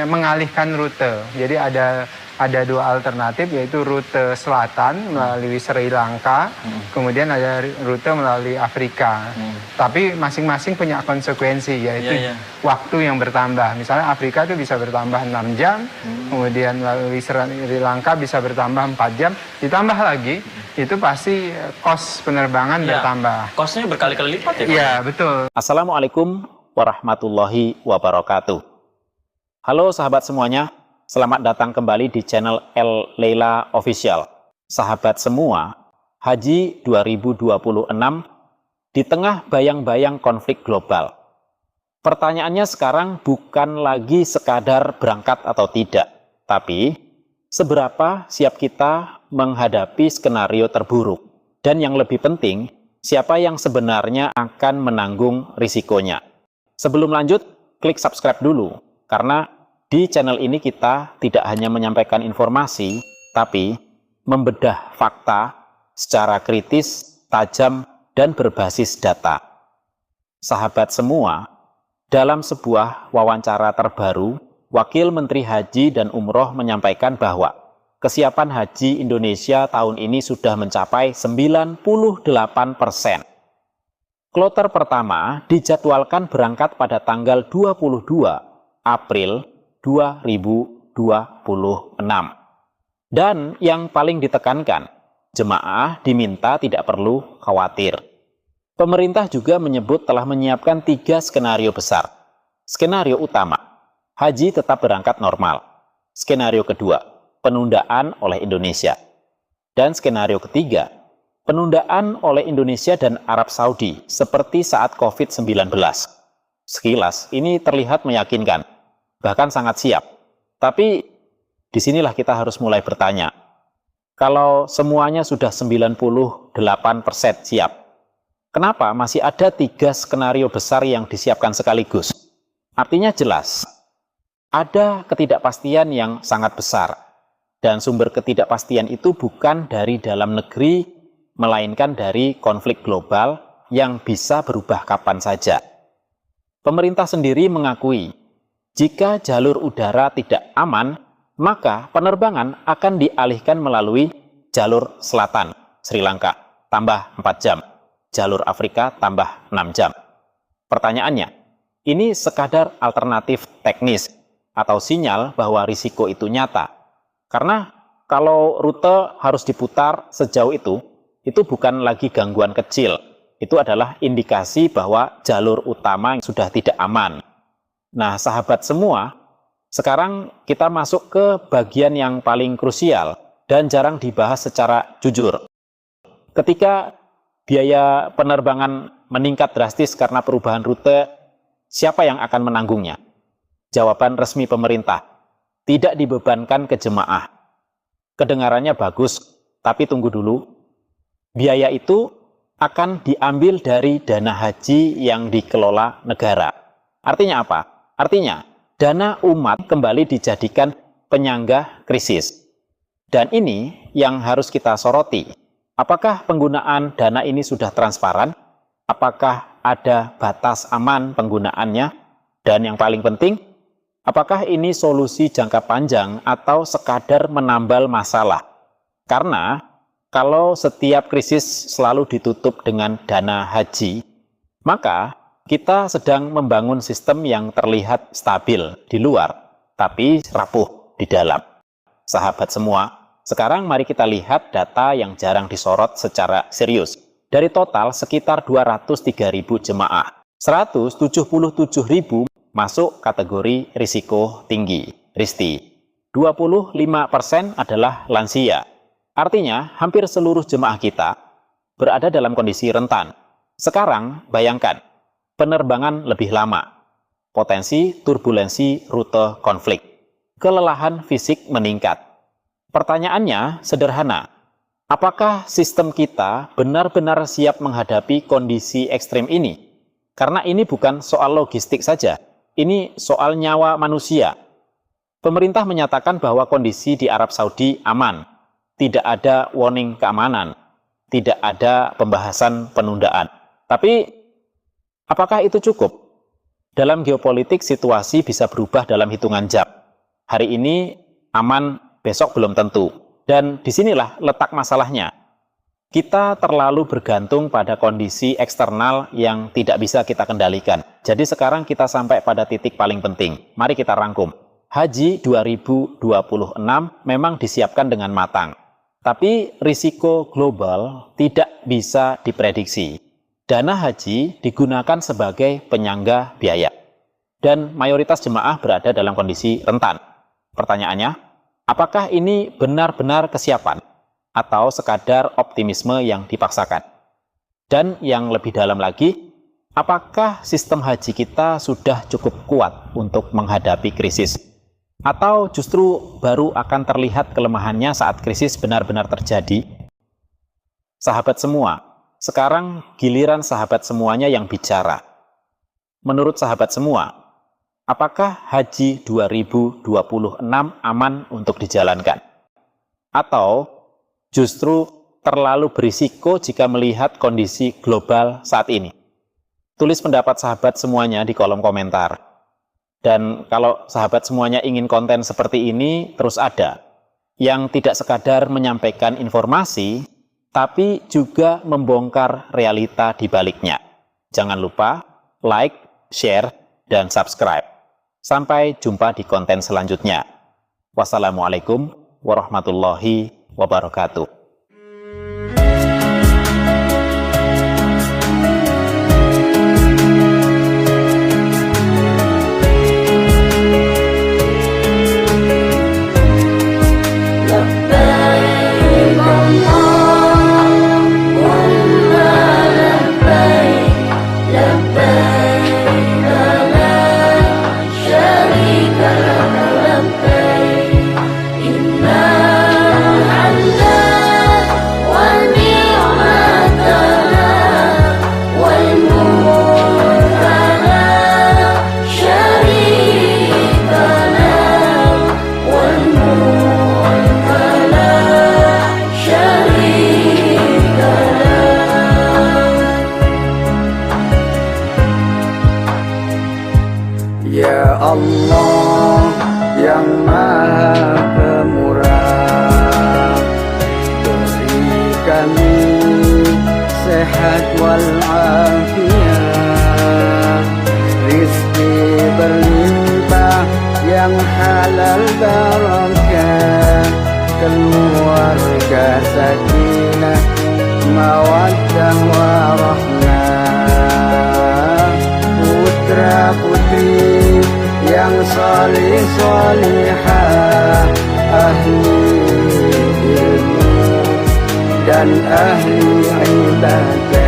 mengalihkan rute. Jadi ada dua alternatif, yaitu rute selatan melalui Sri Lanka, kemudian ada rute melalui Afrika. Tapi masing-masing punya konsekuensi, yaitu waktu yang bertambah. Misalnya Afrika itu bisa bertambah 6 jam, kemudian melalui Sri Lanka bisa bertambah 4 jam, ditambah lagi, itu pasti kos penerbangan bertambah. Kosnya berkali-kali lipat ya? Iya, betul. Assalamualaikum warahmatullahi wabarakatuh. Halo sahabat semuanya, selamat datang kembali di channel El Leila Official. Sahabat semua, Haji 2026 di tengah bayang-bayang konflik global. Pertanyaannya sekarang bukan lagi sekadar berangkat atau tidak, tapi seberapa siap kita menghadapi skenario terburuk. Dan yang lebih penting, siapa yang sebenarnya akan menanggung risikonya. Sebelum lanjut, klik subscribe dulu, karena di channel ini kita tidak hanya menyampaikan informasi, tapi membedah fakta secara kritis, tajam, dan berbasis data. Sahabat semua, dalam sebuah wawancara terbaru, Wakil Menteri Haji dan Umroh menyampaikan bahwa kesiapan haji Indonesia tahun ini sudah mencapai 98%. Kloter pertama dijadwalkan berangkat pada tanggal 22 April 2026. Dan yang paling ditekankan, jemaah diminta tidak perlu khawatir. Pemerintah juga menyebut telah menyiapkan 3 skenario besar. Skenario utama, haji tetap berangkat normal. Skenario kedua, penundaan oleh Indonesia. Dan skenario ketiga, penundaan oleh Indonesia dan Arab Saudi seperti saat COVID-19. Sekilas, ini terlihat meyakinkan, bahkan sangat siap. Tapi disinilah kita harus mulai bertanya, kalau semuanya sudah 98% siap, kenapa masih ada 3 skenario besar yang disiapkan sekaligus? Artinya jelas, ada ketidakpastian yang sangat besar, dan sumber ketidakpastian itu bukan dari dalam negeri, melainkan dari konflik global yang bisa berubah kapan saja. Pemerintah sendiri mengakui, jika jalur udara tidak aman, maka penerbangan akan dialihkan melalui jalur selatan, Sri Lanka, tambah 4 jam. Jalur Afrika, tambah 6 jam. Pertanyaannya, ini sekadar alternatif teknis atau sinyal bahwa risiko itu nyata. Karena kalau rute harus diputar sejauh itu bukan lagi gangguan kecil. Itu adalah indikasi bahwa jalur utama sudah tidak aman. Nah, sahabat semua, sekarang kita masuk ke bagian yang paling krusial dan jarang dibahas secara jujur. Ketika biaya penerbangan meningkat drastis karena perubahan rute, siapa yang akan menanggungnya? Jawaban resmi pemerintah, tidak dibebankan ke jemaah. Kedengarannya bagus, tapi tunggu dulu. Biaya itu akan diambil dari dana haji yang dikelola negara. Artinya apa? Artinya, dana umat kembali dijadikan penyangga krisis. Dan ini yang harus kita soroti. Apakah penggunaan dana ini sudah transparan? Apakah ada batas aman penggunaannya? Dan yang paling penting, apakah ini solusi jangka panjang atau sekadar menambal masalah? Karena kalau setiap krisis selalu ditutup dengan dana haji, maka kita sedang membangun sistem yang terlihat stabil di luar, tapi rapuh di dalam. Sahabat semua, sekarang mari kita lihat data yang jarang disorot secara serius. Dari total sekitar 203.000 jemaah, 177.000 masuk kategori risiko tinggi, RISTI. 25% adalah lansia. Artinya, hampir seluruh jemaah kita berada dalam kondisi rentan. Sekarang, bayangkan, penerbangan lebih lama, potensi turbulensi rute konflik, kelelahan fisik meningkat. Pertanyaannya sederhana, apakah sistem kita benar-benar siap menghadapi kondisi ekstrim ini? Karena ini bukan soal logistik saja, ini soal nyawa manusia. Pemerintah menyatakan bahwa kondisi di Arab Saudi aman, tidak ada warning keamanan, tidak ada pembahasan penundaan. Tapi apakah itu cukup? Dalam geopolitik, situasi bisa berubah dalam hitungan jam. Hari ini aman, besok belum tentu. Dan disinilah letak masalahnya. Kita terlalu bergantung pada kondisi eksternal yang tidak bisa kita kendalikan. Jadi sekarang kita sampai pada titik paling penting. Mari kita rangkum. Haji 2026 memang disiapkan dengan matang. Tapi risiko global tidak bisa diprediksi. Dana haji digunakan sebagai penyangga biaya. Dan mayoritas jemaah berada dalam kondisi rentan. Pertanyaannya, apakah ini benar-benar kesiapan? Atau sekadar optimisme yang dipaksakan? Dan yang lebih dalam lagi, apakah sistem haji kita sudah cukup kuat untuk menghadapi krisis? Atau justru baru akan terlihat kelemahannya saat krisis benar-benar terjadi? Sahabat semua, sekarang giliran sahabat semuanya yang bicara. Menurut sahabat semua, apakah haji 2026 aman untuk dijalankan? Atau justru terlalu berisiko jika melihat kondisi global saat ini? Tulis pendapat sahabat semuanya di kolom komentar. Dan kalau sahabat semuanya ingin konten seperti ini terus ada, yang tidak sekadar menyampaikan informasi, tapi juga membongkar realita di baliknya. Jangan lupa like, share, dan subscribe. Sampai jumpa di konten selanjutnya. Wassalamualaikum warahmatullahi wabarakatuh. Ya Allah yang Maha Pemurah, beri kami sehat walafiat, rizki berlimpah yang halal barakah, keluarga sakinah, mawaddah warahmah, putra putri yang salih salihah, ahli ilmu dan ahli ibadah.